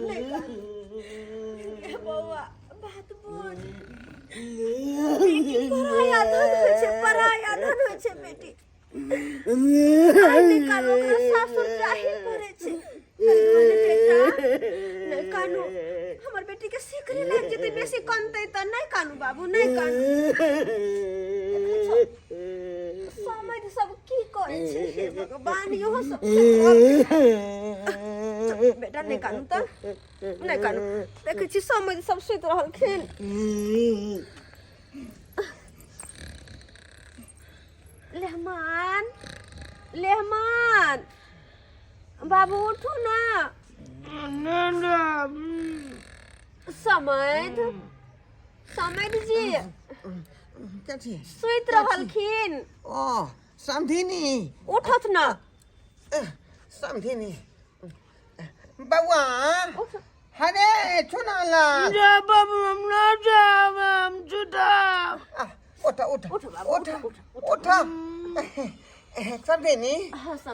नहीं कानू ए बउआ बात बोल पराया धन होय छे बेटी निकालो ओकरा सासुर जाहिर करे छे बेटा नहीं कानू हमर बेटी के सिकरी लाग जेते बेसी कानते त नहीं कानू बाबू नहीं कानू समय सब की करे छे हे भगवान यो सब बेटा नहीं कानू त नहीं कानू देखे छी समय सब सुत रहल खेल लेहमान बाबू उठो ना समैध जी क्या छी सुत रहलखिन ओ समधिनी उठत ना समधिनी बउआ हरे चुनाला जा बाबू हम ना जाब हम जुदा उठा उठा उठा उठा समधिनी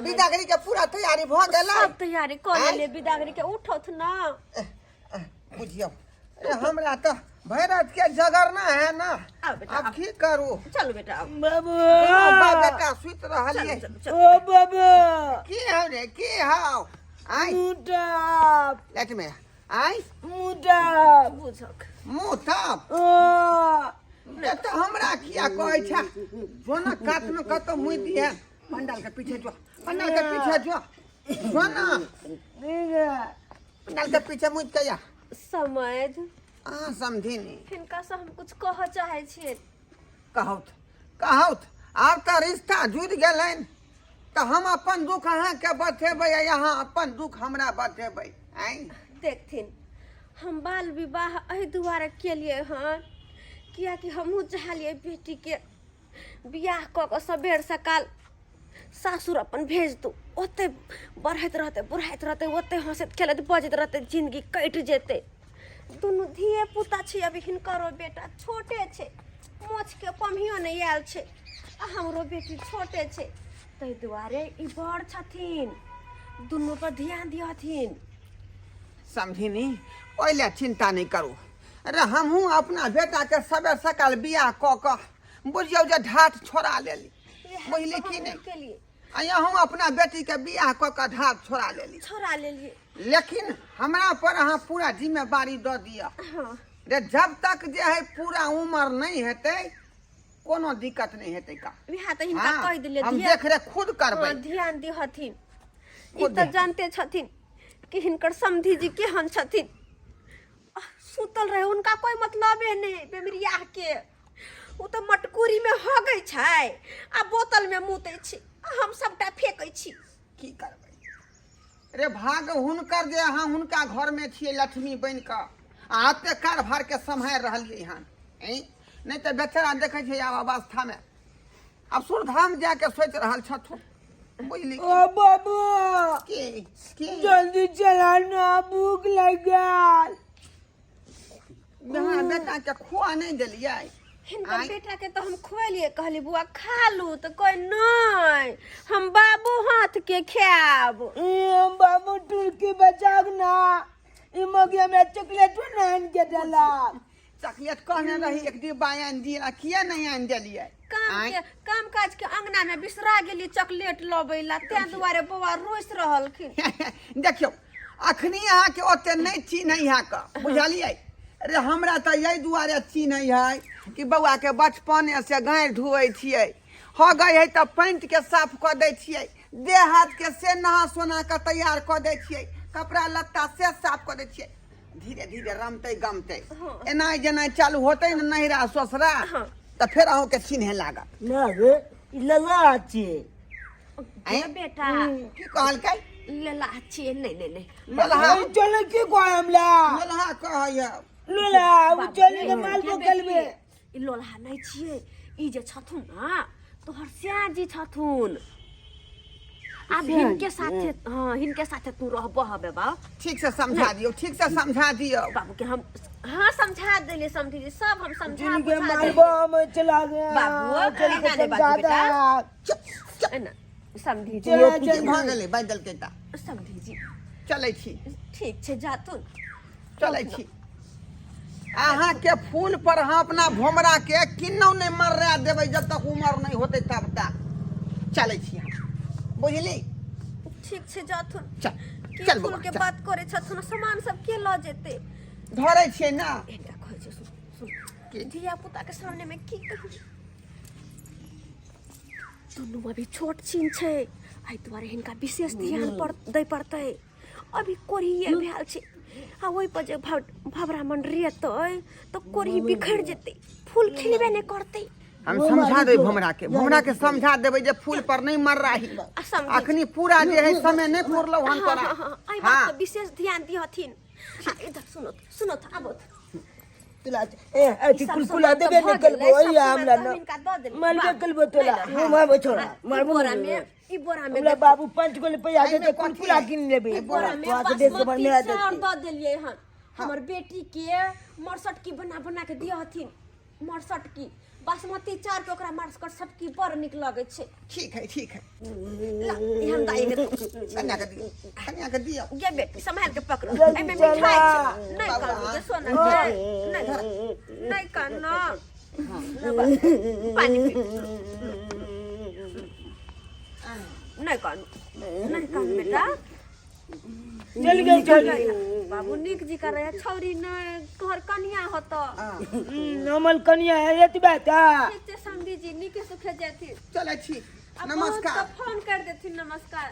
बिदागरी के पूरा तैयारी भ गेल सब तैयारी कर ले बिदागरी के उठत ना बुझियो हमरा तो भैरत के जगरना है ना अब की करू चलो बेटा बाबू बेटा सुत रहलिए ओ बाबू की हो रे की हो आई मुदा लेट में आई मुदा बुझक मुताब ओ तो हमरा किया कहै छ सोना काट में कत मुई दिए पंडाल के पीछे जो पंडाल के पीछे जो सोना पंडाल के पीछे मुई कया समझ समझिनी हिनका से हम कुछ कह चाहे छिए कहौत आब त रिश्ता जुड़ गेलन त हम अपन दुख अहाँ के बतेबै यहाँ अपन दुख हमरा बतेबै आई देखथिन हम बाल विवाह एहि दुआरे के लिए हां किया कि हमहू चाहलिए बेटी के बियाह क के सबेर सकाल सासुर अपन भेज दू ओते बढ़ैत रहते बुढ़ाइत रहते ओते हंसैत खेलैत बजैत रहते जिंदगी कट जेते दुनू धिये पुता छै अभी हिनकरो बेटा छोटे छै मोछ के पम्हियो नहीं आयल छै आ हमरो बेटी छोटे छै तै दुआरे ई बड़ छथिन दुनू पर ध्यान दियथिन समझिनी ओइले चिंता नहीं करू अरे हमहू अपना बेटा के सबेर सकाल बियाह क के बुझियो जे ढाट छोड़ा लेली बुझली की नहीं के लिए आया हम अपना बेटी के बियाह क के ढाट छोड़ा लेली लेकिन हमरा पर अहाँ पूरा जिम्मेवारी द दिया हां रे जब तक जे है पूरा उम्र नहीं हेते कोनो दिक्कत नहीं हेते का बिहा त हिनका कह दिले हम देख रे खुद करबै ध्यान दिहथिन ई त जानते छथिन कि हिनकर समधी जी केहन छथिन सुतल रहे उनका कोई मतलब नहीं बेमरिया के उ त मटकुरी में हगै छै आ बोतल में मुतै छै हम सबटा फेकै छी की करबै रे भाग हुनकर जे अहाँ हुनका घर में छिए लक्ष्मी बन के आते कारभार के संभाल रहलिए हन नहीं तो बेचारा देखे छै आब अवस्था में अब सुरधाम जाके सोच रहल छथु बुझली ओ बाबू की जल्दी चला ना भूख लग गया यहाँ बेटा के खुआ नहीं दिलिए हिनकर बेटा के तो हम खुएलिए कहली बुआ खा लू तो कोई नहीं हम बाबू हाथ के खाब बाबू टुरकी बचाग ना ई मगिया में चॉकलेट बनान के डाला चॉकलेट कहने रही एक डिब्बा आन दिया किया नहीं आन दिलिए काम काज के अंगना में बिसरा गेली चॉकलेट लबैला ते दुआरे बउआ रोइस रहलखिन देखियो अखनी अहाँ के ओते नहीं चिन्ह है का बुझलिए अरे हमरा त यही दुआरे चिन्ह है कि बउआ के बचपने से गाय धुए छिए हो गई है त पैंट के साफ क दै छिए देह हाथ के से नहा सोना के तैयार क दै छिए कपड़ा लत्ता से साफ क दै छिए धीरे धीरे रमते गमते एना जेना चालू होते न नहिरा ससुरा त फिर अहू के चिन्ह लागत ना रे लला छी बेटा की कहल के लला छी नहीं ललहा चले की कोयमला ललहा कहय लला उ चले के माल को कलबे ई लोलहा नहीं छिए ई जे छथुन ना तोहर श्याजी छथुन अब हिनके साथे तू रहबो हबे बा ठीक से समझा दियो बाबू के हम हाँ समझा देले समझी जी सब हम समझा जिनके मालबो हम चला गया बाबू एना ने बाबू बेटा एना समझी जी भागले बादल के ता समझी जी चलै छी ठीक छै जातुन चलै छी अहाँ के फूल पर हम अपना भोमरा के किन्नौ नहीं मर्रा देबै जब तक उमर नहीं होते तब तक चलै छी हम बुझली ठीक छै जाथुन चल की चल फूल बौआ के चल बात करे छथुन सामान सब के ल जेते धरै छियै ना एकटा कहै छै सुन सुन की? धिया पुता के सामने में की कहू दुनू अभी छोट छीन छै आई दुआरे हिनका विशेष ध्यान पर दै पड़तै अभी कोरिये भेल छै आ ओइ पर जे भवरा मन रेतै तो कोरी बिखर जेतै फूल खिलबे नहीं करतै हम समझा देबै भोमरा के समझा देबै जे फूल पर नहीं मर रही समझी। अखनी पूरा जे है समय नहीं पुरलो हम तोरा आई बात पे विशेष ध्यान दिहथिन इधर सुनो सुनो आबो तुला अति कुलकुला देबे न कलबो या हमरा न मार के कलबो तोला मुमा बछोड़ा मार बोरा में ई बोरा में हमरा बाबू 5 गो रुपया दे के कुलकुला किन लेबे बोरा में तो देश के बन में चाउर द देलिए हन हमर बेटी के मरसट की बना बना के दिया हथिन मरसट की बासमती चाउर के ओकरा मरसट की बड़ निक लगे छै ठीक है ला ई हम दाई के कन्या के दियो गे बेटी संभाल के पकड़ो ए में मिठाई छै नहीं कर दे सोना नहीं करना पानी पी नहीं कर बेटा चल गई बाबू निक जी कर रहे छौरी न घर कन्या होता नमल कन्या है एतबा ता ठीक छै समधी जी निके सुखे जेथि चलै छी अब नमस्कार फोन कर देथिन नमस्कार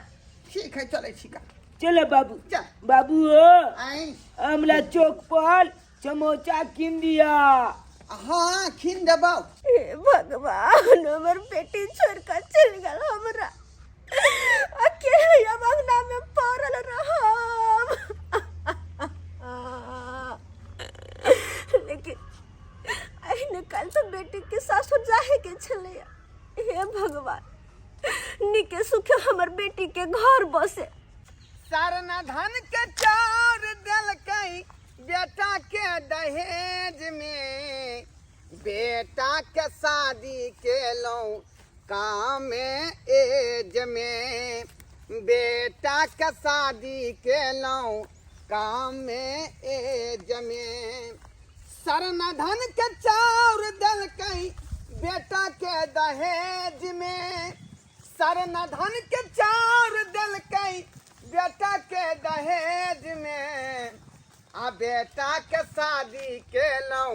ठीक है चलै छी का चले बाबू चल बाबू आई हमरा चौक पर समोसा किन दिया हाँ खिन देबौ हे भगवान हमर बेटी छोड़ कर चल गेल हमरा अकेले अंगना में पड़ल रहब लेकिन अहिने कल तो बेटी के सासुर जाहे के छले हे भगवान निके सुखे हमर बेटी के घर बसे सरना धन के चार देलकै बेटा के दहेज में बेटा के शादी केलौ काम एज में बेटा के शादी केलौ काम एज में सरना धन के चाउर देलकै बेटा के दहेज में सरना धन के चाउर देलकै बेटा के दहेज में आ बेटा के शादी केलौ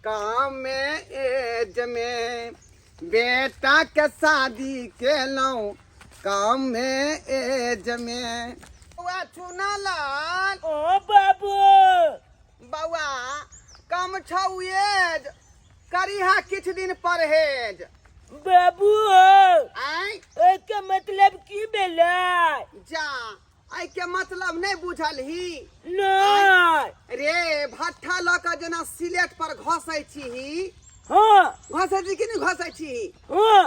काम एज में बेटा के शादी केलौ काम एज में बउआ चुना लाल ओ बाबू बउआ कम छौ एज करिहा किछ दिन परहेज बाबू आई एके मतलब की भेलै जा आई के मतलब नहीं बुझलही नहीं रे भट्ठा ल के जेना सिलेट पर घसै छी हाँ घसै छी कि नहीं घसै छी हाँ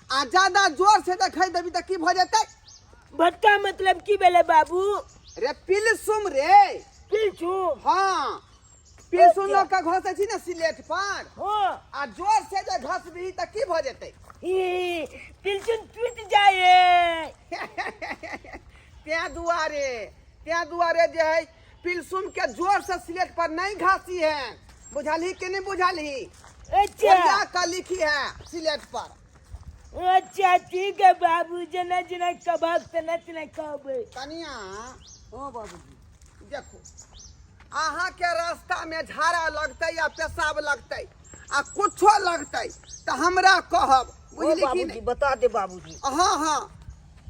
आ ज्यादा जोर से देखै देबी त की भ जेतै भट्टा मतलब की भेलै बाबू रे पिलसुम रे पीछू हाँ पिलसुम ल के घसै छी ना सिलेट पर हाँ आ जोर से जे घसबी त की भ जेतै पिलचुन टूट जाए त्या दुआरे जे है पिलसुम के जोर से सिलेट पर नहीं घासी है बुझलही कि नहीं बुझलही अच्छा का लिखी है सिलेट पर अच्छा ठीक है बाबू जना जना कबाब तना तना कहबै कनिया हाँ बाबूजी देखो अहाँ के रास्ता में झाड़ा लगतै या पेशाब लगतै आ कुछो लगतै तो हमरा कहब बुझली कि नहीं बता दे बाबूजी हाँ हाँ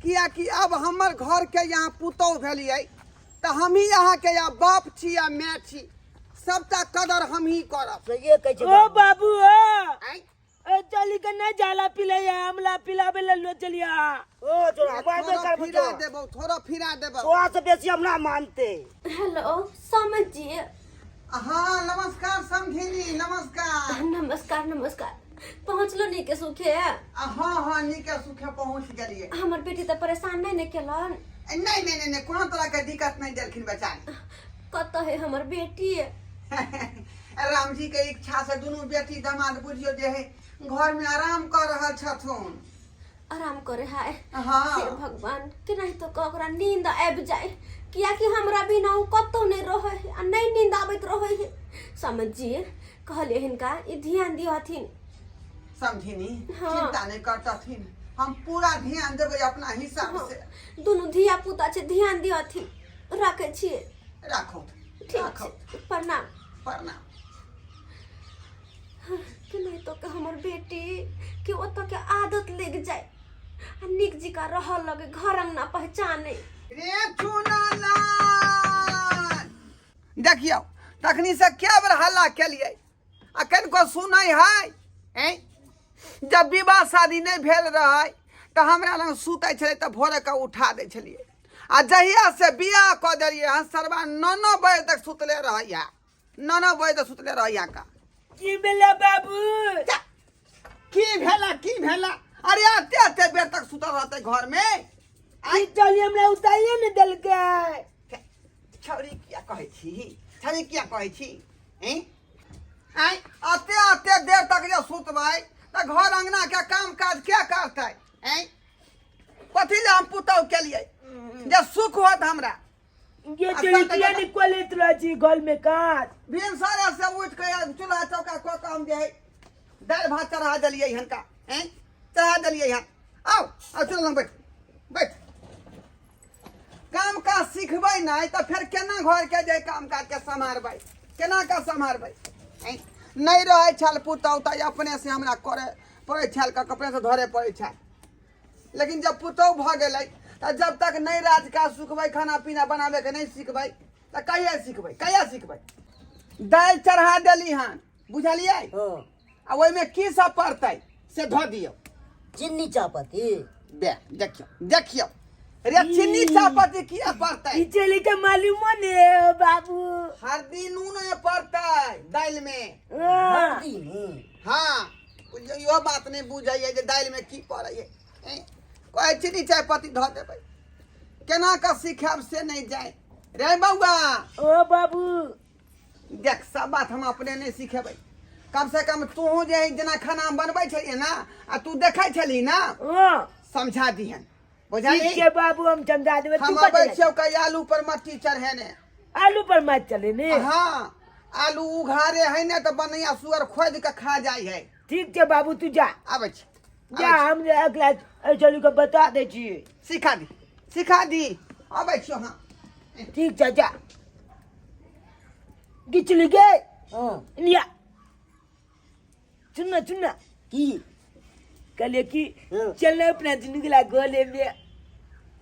किया कि अब हमर घर के यहाँ पुतौह भेलियै तो हम ही यहाँ के या बाप छी या माय छी सबटा कदर हम ही करब सही कहै छै ओ बाबू आँय? चली के नहीं जाला पिले हमला पिलाबे ले लो चलिया ओ जोरा बाबे कर फिरा देबो थोड़ा फिरा देबो थोड़ा से बेसी हम ना मानते हेलो समझिए हाँ नमस्कार समझिनी नमस्कार नमस्कार नमस्कार पहुँचलो नहीं के सुखे हाँ हाँ नीके सुखे पहुँच गेलिए हमर बेटी तो परेशान नहीं केलन नहीं कोनो तरह के दिक्कत नहीं देलखिन बेचारी कत है हमर बेटी राम जी के इच्छा से दोनों बेटी दामाद बुझियो जे है घर में आराम कर रहल छथुन आराम करे है हाँ हे भगवान कि नहीं तो ओकरा नींद आबि जाए किया कि हमरा बिना उ कतो नहीं रहे है आ नहीं नींद आवत रहे है समझिए कहले हिनका ई ध्यान दिहथिन समझिनी हाँ। चिंता नहीं करतथिन हम पूरा ध्यान देबै अपना हिसाब हाँ, से दुनू धिया पुता छै ध्यान दिहथिन रखे छिए राखो ठीक राखो छै प्रणाम प्रणाम कि नहीं तो के हमर बेटी कि ओतो के आदत लग जाए आ निक जी का रह लगे घर अंगना पहचाने रे चुनाला देखियो तखनी से क्या बार हल्ला केलिए आ कनको सुनै है हैं जब विवाह शादी नहीं भेल रहे तो हमरा लग सुतै छले तो भोरे के उठा दै छलिए आ जहिया से बियाह क देलिए हम सरवा 9 बजे तक सुतले रहैया 9 बजे तक सुतले रहैया का की बेला बाबू की भेला अरे आते आते बेर तक सुतल रहते घर में आई चलिए हमरा उताइए न दल के छौरी क्या कहै छी हैं आई आते आते देर तक जे सुतबै त घर अंगना के काम काज क्या करतै हैं कथी ले हम पुतौ के लिए जे सुख होत हमरा ये चलिए निकले त्राची घर में काट भिनसरे से उठ के चूल्हा चौका को काम जे है दाल भात चढ़ा देलिए हनका हैं चढ़ा देलिए हन आओ चल लंग बैठ काम काज सीखबै नहीं तो फिर केना घर के जे काम काज के सम्हारबै केना का सम्हारबै हैं नहीं रहे छल पुतौ त अपने से हमरा करे पड़े छल का कपड़े से धरे पड़े छल लेकिन जब पुतौ भ गेलै त जब तक नहीं राज का सुखबै खाना पीना बनावे के नहीं सीखबै त कहिया सीखबै दाल चढ़ा देली हन बुझलिए हां आ ओइ में की सब पड़तै से ध दियो चीनी चापती बे देखियो रे चीनी चापती किया पड़तै ई चली के मालूम ने बाबू हल्दी नून पड़तै दाल में हल्दी हाँ यो बात नहीं बुझाइए जे दाल में की पड़ै है कोई चीनी चाय पत्ती ध देबै केना का सीखब से नहीं जाए रे बउआ ओ बाबू देख सब बात हम अपने नहीं सीखेबै कम से कम तू जे जना खाना बनबै छलिए ना आ तू देखै छली ना हां समझा दिहन ठीक बुझाली है बाबू हम चंदा देबे हम तू अबै छियौ कई आलू पर मट्टी चढ़ेने आलू पर मत चले ने हाँ आलू उघारे है ने तो बनैया सुअर खोद के खा जाय है ठीक है बाबू तू जा आबै छी जा हम अगला चलू के बता दे छी सिखा दी आबै छियौ हाँ ठीक है जा गिचली गए हां लिया सुनना की कहले कि चल अपना जिंदगी ला गोले में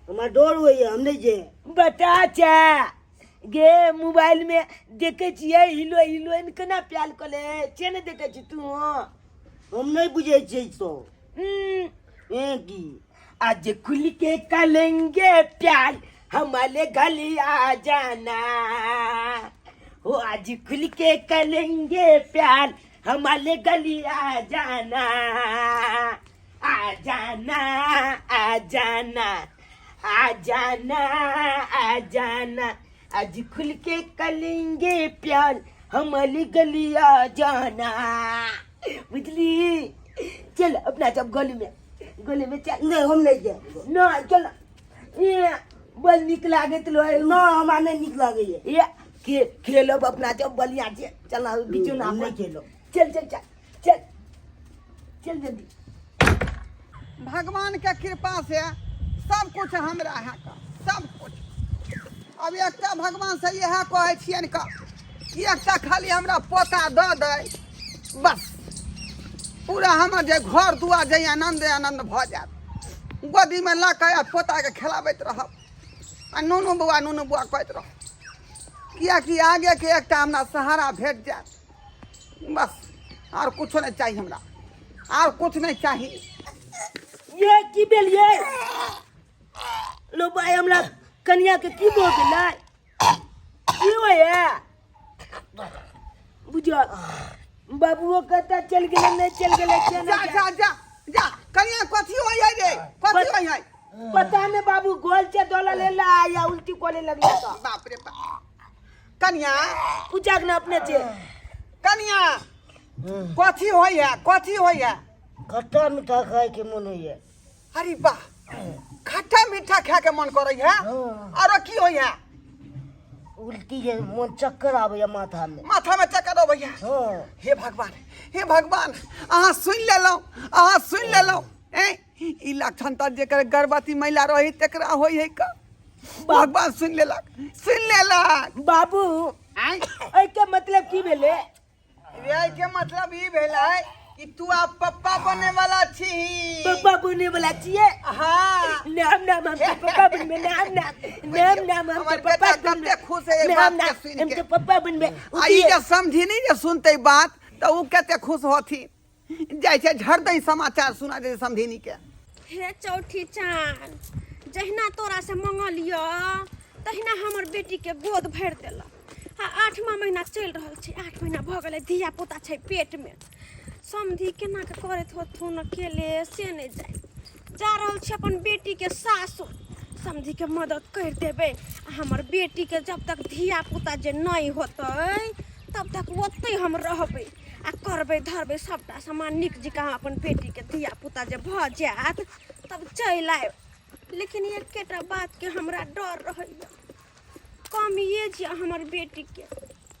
हमार डर होइए हम नहीं जे बता चा गे मोबाइल में देखे छिए हिलो इन केना प्याल कले छे ने देखे छी तू हम नहीं बुझे छी तो की आज खुल के करेंगे प्यार हमारे गली आ जाना हो आज खुल के करेंगे प्यार हमारे गली आ जाना आ जाना आ जाना आ जाना आ जाना आज खुल के करेंगे प्यार हमारी गली आ जाना बुझली चल अपना सब गली में चल नहीं हम नहीं जाए ना चल ये बल निक लागे तो ना हमारा नहीं निक लागे ये खेलो अपना जब बलिया से चल बीचो ना नहीं खेलो चल जल्दी भगवान के कृपा से सब कुछ हमरा है का सब कुछ अब एकटा भगवान से यह कहे छियन का कि एकटा खाली हमरा पोता दऽ दे बस पूरा हमर जे घर दुआर जे आनंद भ जात गोदी में ला के पोता के खिलाबैत रहब आ नूनू बुआ कहैत रहब कियाकि आगे के एकटा हमरा सहारा भेट जात बस और कुछ नहीं चाहिए हमरा और कुछ नहीं चाहिए ये की बेल ये लो भाई हमरा कन्या के की भो गेलै की होय बुझो बाबूओ कता चल गेलै नहीं चल गेलै जा कन्या कथी होय रे कथी होय पता नहीं बाबू गोल से डोला लेला या उल्टी कोले लगले तो बाप रे बाप कन्या पूछा न अपने से कन्या कथी होय खट्टा मीठा खाए के मन होइए अरे वाह खट्टा मीठा खाए के मन करे है और की होय उल्टी है मन चक्कर आवे माथा में माथा में चक्कर हो भैया हाँ हे भगवान अहाँ सुन लेलौ ई लक्षण त जेकर गर्भवती महिला रही तकरा होई है का भगवान सुन लेलक बाबू ऐ के मतलब की भेले रे के मतलब ई भेलै कि तू अब पप्पा बने वाला छी पप्पा बनने वाला छिए हाँ नाम हम तो पप्पा बनबे नाम हम तो पप्पा बनबे खुश है ये बात के सुन हम के तो पप्पा बनबे आई जे समझी नहीं जे सुनते बात तो ऊ कते खुश होथी जैसे झड़ते समाचार सुना दे समझी के हे चौठी चान जहिना तोरा से मंगलियो तहिना हमर बेटी के गोद भर देला 8वां महीना चल रहल छै 8 महीना भ गेलै धिया पुता छै पेट में समझी केना के करैत होथुन अकेले से नहीं जा रहल छै अपन बेटी के सासुर समझी के मदद कर देबे हमर बेटी के जब तक धिया पुता जे नहीं होतै तब तक ओतै हम रहबै आ करबै धरबै सबटा सामान निक जिका अपन बेटी के धिया पुता जे भ जायत तब चल आयब लेकिन एकेटा बात के हमरा डर रहैया कमिए जे हमर बेटी के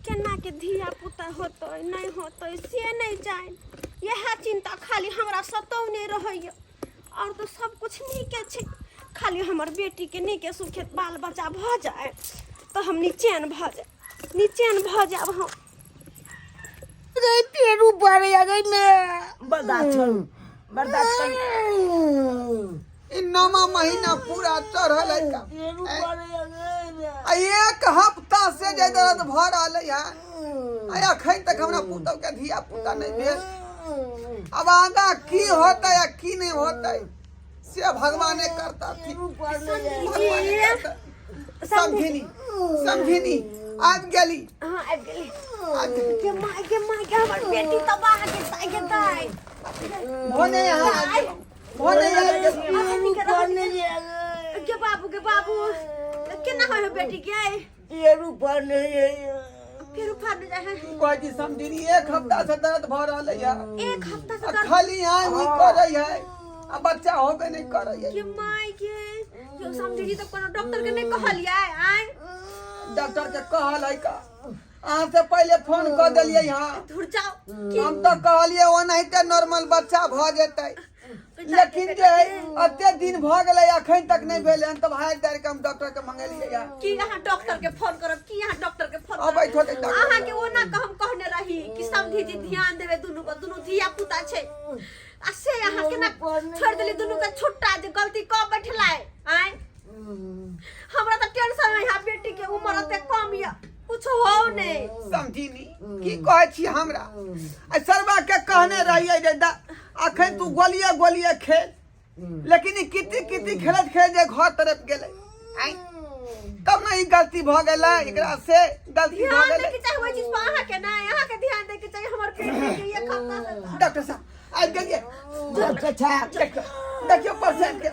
केना के धिया पुता होतै नहीं होतै से नहीं जान यह चिंता खाली हमरा सतौने रहैया और तो सब कुछ नीके छै खाली हमर बेटी के नीके सुखे बाल बच्चा भ जाए तो हम निचैन भ जाब हम गई पेरू पर आ गई मैं बर्दाश्त कर इ 9वां महीना पूरा चढ़ल है का पेरू पर आ गई एक हफ्ता से जे दर्द भ रहल है आ अखन तक हमरा पुतौ के धिया पुता नहीं भेल अब आगा की होता या की नहीं होता से भगवाने करता थी समझिनी आब गेली हां आबि गेली के माय के हमर बेटी तबाह के ताई होने के बाबू केना होय बेटी के पेरू पर नहीं फिर उफाड़ जाए है कोई जी समझिनी एक हफ्ता से दर्द भ रहल है एक हफ्ता से दर्द खाली आई हुई कर रही है अब बच्चा होबे नहीं कर रही है के माय के जो समझी तो कोनो डॉक्टर के नहीं कहलिए आय डॉक्टर के कहल है का अहाँ से पहले फोन कर दिलिए यहाँ धुर जाओ हम तो कहलिए वो नहीं तो नॉर्मल बच्चा भ जेतै लेकिन जे अते दिन भ गेलै अखन तक नहीं भेलै हम तब हाय डायरेक्ट हम डॉक्टर के मंगेलिए या कि यहाँ डॉक्टर के फोन करब कि यहाँ डॉक्टर के फोन अब बैठो ते डॉक्टर अहाँ के ओना का हम कहने रही कि समझी जी ध्यान देवे दुनु को दुनु धिया पुता छै आ से यहाँ के ना छोड़ देली दुनु के छुट्टा जे गलती क बैठलाय आय हमरा त टेंशन है यहाँ बेटी के उम्र अते कम या कुछ हो नहीं समझिनी की कहै छी हमरा आ सरबा के कहने रहिए जे अखन तू गोलिए खेल लेकिन ई किति खेलत जे घर तरफ गेलै आय तब ना ई गलती भ गेलै एकरा से गलती भ ध्यान गेलै दे के चाहे वही चीज पर अहाँ के ना अहाँ के ध्यान दे के चाहिए हमर बेटी के एक हफ्ता से डॉक्टर साहब आज गेलिए डॉक्टर साहब देखियो पेशेंट के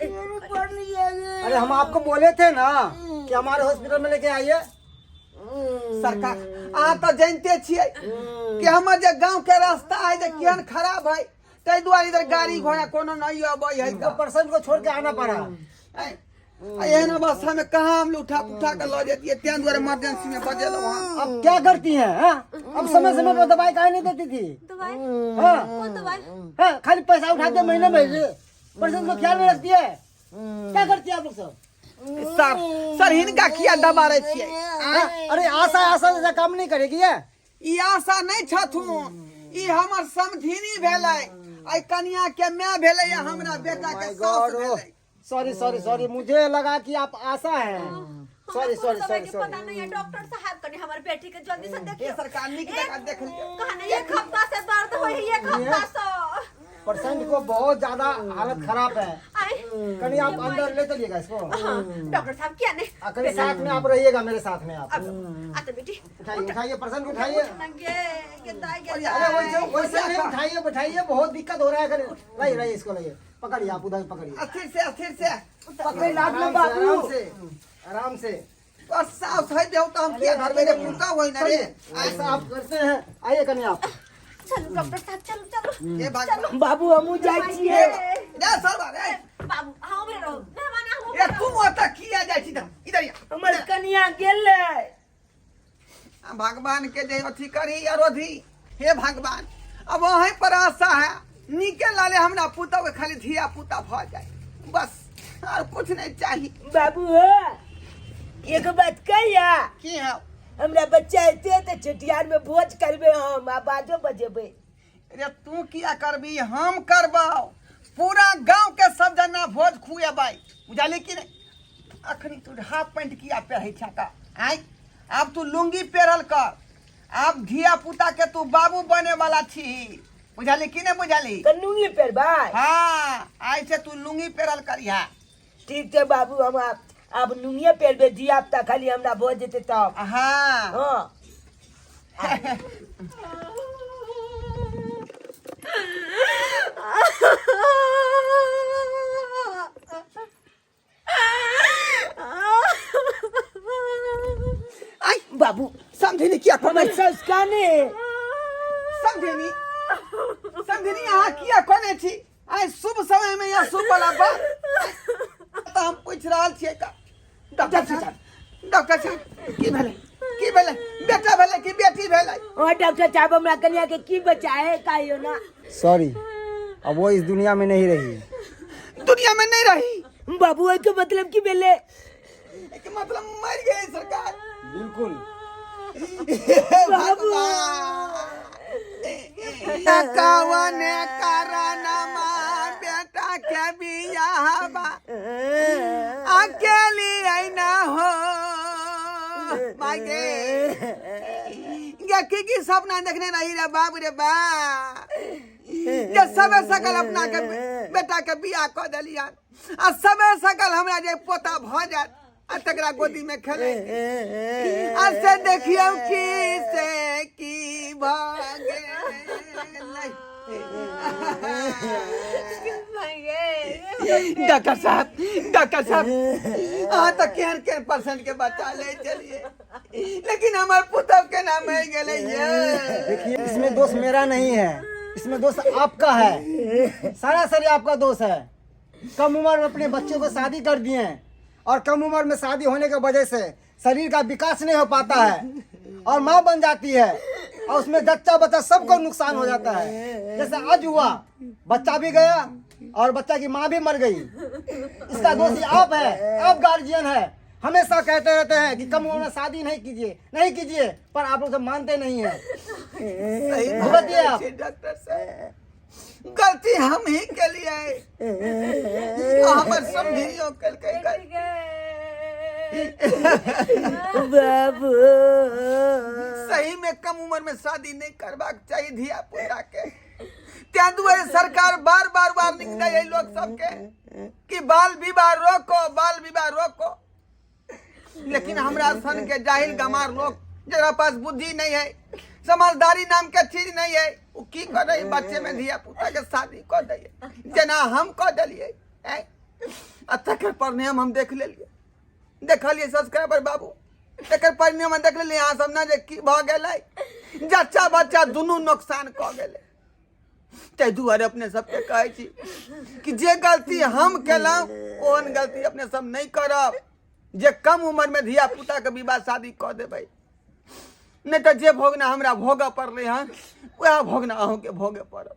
अरे हम आपको बोले थे ना कि हमारे हॉस्पिटल में लेके आइए सरकार अहाँ तो जानते छियै कि हमर जे गांव के रास्ता है जे केहन खराब है तै दुआरे इधर गाड़ी घोड़ा कोनो नहीं आबै है तो पर्सन को छोड़ के आना पड़ा। एहन अवस्था में कहाँ हम उठा के लो जेतिए तें दुआरे इमरजेंसी में बजेल वहां अब क्या करती हैं हाँ? अब समय पर दवाई काहे नहीं देती थी दवाई हाँ? कौन दवाई हाँ? खाली पैसा उठाते महीने में पर्सन को ख्याल में रखती है क्या करती है आप लोग सब सर हिनका किया दबा रहे छियै हाँ? अरे आशा जैसा काम नहीं करेगी ये ई आशा नहीं छथुन ई हमर समझिनी भेलै आई कन्या के माय भेलै हमरा बेटा के सास भेलै सॉरी मुझे लगा कि आप आशा हैं सॉरी पता नहीं है डॉक्टर साहब कने हमर बेटी के जल्दी से देखिए सरकार निक जगह देख लियो कहने एक हफ्ता से दर्द होई है एक हफ्ता से पेशेंट को बहुत ज्यादा हालत खराब है आए कहीं आप अंदर ले चलिएगा इसको हाँ, डॉक्टर साहब क्या नहीं कहीं साथ में आप रहिएगा मेरे साथ में आप आते बेटी उठाइए पर्सन को उठाइए ये दाई के अरे वैसे नहीं उठाइए बैठाइए बहुत दिक्कत हो रहा है लाइए इसको लाइए पकड़िए आप उधर पकड़िए अस्थिर से पकड़िए आराम से और साफ है देव तो हम क्या घर मेरे पुता होई ना रे ऐसा आप करते हैं आइए कन्या आप चलो डॉक्टर साहब चलो ये भगवान बाबू हम जाई छिए जा सरवा रे बाबू हाँ मेरे रहो मेहमान ए तुम ओता किया जाय छी इधर या हमर कन्या गेलै भगवान के जे अथी करी अरोधी। हे भगवान अब वहीं पर आशा है नीके लाले हमरा पुतौ के खाली धिया पुता भ जाए बस और कुछ नहीं चाहिए। बाबू हो एक बात कहिया की है हमरा बच्चा एते तो छठियार में भोज करबे हम आ बाजो बजेबे। अरे तू किया करबी हम करबौ पूरा गांव के सब जना भोज खुएबै बुझाली कि नहीं। अखनी तू हाफ पैंट किया पहरै छ का आई अब तू लुंगी पहरल कर अब धिया पुता के तू बाबू बने वाला छी बुझाली कि नहीं बुझाली। कन्नुंगी पर भाई हाँ आई से तू लुंगी पहरल करिया। ठीक है बाबू हम अब नुंगिया पेरबे दिया ता खाली हमरा भोज जेते तब। हाँ हां आई बाबू समझनी क्या कर हमर संस्कार ने समझनी समझनी यहाँ किया कोने छी आई शुभ समय में या शुभ वाला बात तो हम पूछ रहल छियै का डॉक्टर साहब की भेलै बेटा भेलै कि बेटी भेलै। ओ डॉक्टर साहब हमरा कन्या के की बचाए काहियो ना। सॉरी अब वो इस दुनिया में नहीं रही। दुनिया में नहीं रही बाबू के मतलब की भेले एक मतलब मर गए सरकार। बिल्कुल बाबू कवने कारणमा बेटा के बियाह बा अकेली ऐना हो मागे की सपना देखने रही रे बाबू रे बा जे सबे सकल अपना के बेटा के बियाह क देलियन आ सबे सकल हमरा जे पोता भ जात आ तकरा गोदी में खेले आ से देखियो की से की भागे डॉक्टर साहब हाँ तो केहन केहन परसेंट के बच्चा ले चलिए लेकिन हमारे पुतौ के नाम है गेले देखिए इसमें दोष मेरा नहीं है, इसमें दोष आपका है। सरासरी आपका दोष है। कम उम्र में अपने बच्चों को शादी कर दिए हैं और कम उम्र में शादी होने की वजह से शरीर का विकास नहीं हो पाता है और माँ बन जाती है और उसमें जच्चा बच्चा सबको नुकसान हो जाता है। जैसे आज हुआ बच्चा भी गया और बच्चा की माँ भी मर गई। इसका दोषी आप है, आप गार्जियन है। हमेशा कहते रहते हैं कि कम उम्र में शादी नहीं कीजिए पर आप लोग सब मानते नहीं है। भुगतिए आप। डॉक्टर साहब गलती हम ही के लिए हमर समझियो बाबू सही में कम उम्र में शादी नहीं करबाक चाहिए धिया पुता के। त्या दुआरे सरकार बार बार वार्निंग दे लोग सबके कि बाल विवाह रोको लेकिन हमरा सन के जाहिल गमार लोग जरा पास बुद्धि नहीं है समझदारी नाम के चीज नहीं है वो की करे बच्चे में धिया पुता के शादी कर दिए जना हम कर दिलिए तकर परिणाम हम देख देखलिए सब्सक्राइबर बाबू तकर परिणाम हम देख लेलिए यहाँ सब ना जे की भ गेलै जच्चा बच्चा दुनू नुकसान क गेलै। ताहि दुआरे अपने सबके कहै छी कि जे गलती हम केलहुँ ओहन गलती अपने सब नहीं करब जे कम उम्र में धिया पुता के विवाह शादी क देबै नहीं तो जे भोगना हमरा भोगऽ पड़लै हन वह भोगना अहूँ के भोगे पड़त।